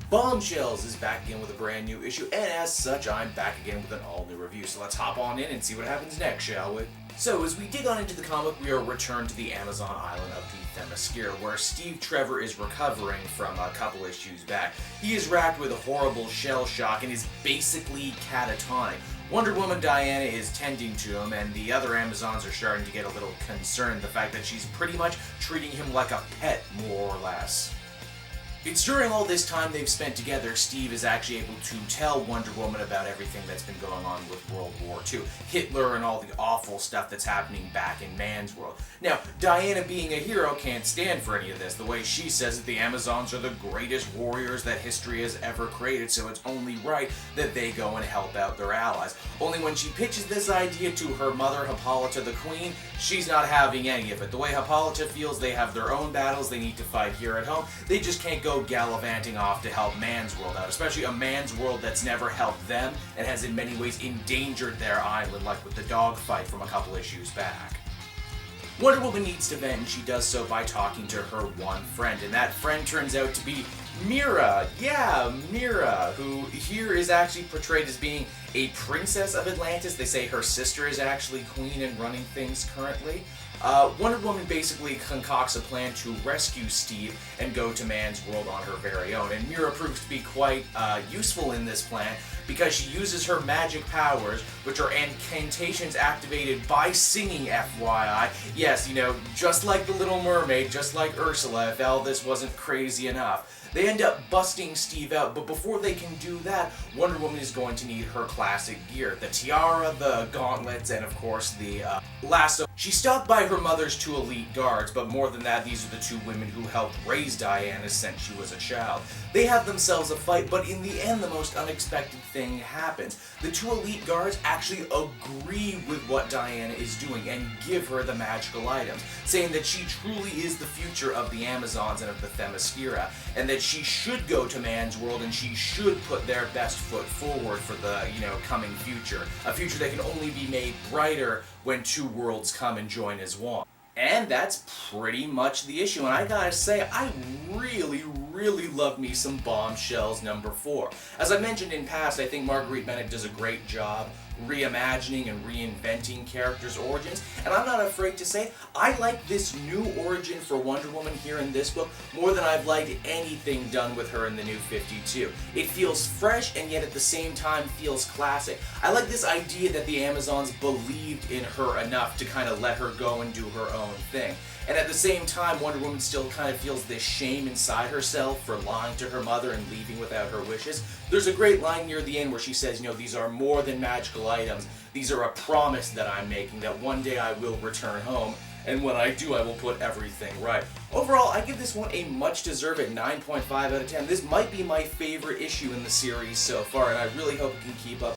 Bombshells is back again with a brand new issue, and as such, I'm back again with an all-new review. So let's hop on in and see what happens next, shall we? So as we dig on into the comic, we are returned to the Amazon island of the Themyscira, where Steve Trevor is recovering from a couple issues back. He is racked with a horrible shell shock and is basically catatonic. Wonder Woman Diana is tending to him, and the other Amazons are starting to get a little concerned, the fact that she's pretty much treating him like a pet, more or less. It's during all this time they've spent together, Steve is actually able to tell Wonder Woman about everything that's been going on with World War II. Hitler and all the awful stuff that's happening back in man's world. Now, Diana, being a hero, can't stand for any of this. The way she says that the Amazons are the greatest warriors that history has ever created, so it's only right that they go and help out their allies. Only when she pitches this idea to her mother, Hippolyta the Queen, she's not having any of it. The way Hippolyta feels, they have their own battles they need to fight here at home. They just can't go gallivanting off to help man's world out, especially a man's world that's never helped them and has in many ways endangered their island, like with the dogfight from a couple issues back. Wonder Woman needs to vent, and she does so by talking to her one friend, and that friend turns out to be Mera. Yeah, Mera, who here is actually portrayed as being a princess of Atlantis. They say her sister is actually queen and running things currently. Wonder Woman basically concocts a plan to rescue Steve and go to man's world on her very own, and Mera proves to be quite useful in this plan because she uses her magic powers, which are incantations activated by singing, FYI. Yes, you know, just like the Little Mermaid, just like Ursula, if all this wasn't crazy enough. They end up busting Steve out, but before they can do that, Wonder Woman is going to need her classic gear. The tiara, the gauntlets, and of course the lasso. She stopped by her mother's two elite guards, but more than that, these are the two women who helped raise Diana since she was a child. They have themselves a fight, but in the end, the most unexpected thing happens. The two elite guards actually agree with what Diana is doing and give her the magical items, saying that she truly is the future of the Amazons and of the Themyscira, and that she should go to man's world and she should put their best foot forward for the, coming future. A future that can only be made brighter when two worlds come and join as one. And that's pretty much the issue, and I gotta say, I really love me some Bombshells number 4. As I mentioned in past, I think Marguerite Bennett does a great job reimagining and reinventing characters' origins, and I'm not afraid to say I like this new origin for Wonder Woman here in this book more than I've liked anything done with her in the New 52. It feels fresh and yet at the same time feels classic. I like this idea that the Amazons believed in her enough to kind of let her go and do her own thing. And at the same time, Wonder Woman still kind of feels this shame inside herself for lying to her mother and leaving without her wishes. There's a great line near the end where she says, these are more than magical items. These are a promise that I'm making, that one day I will return home, and when I do, I will put everything right. Overall, I give this one a much-deserved 9.5 out of 10. This might be my favorite issue in the series so far, and I really hope it can keep up.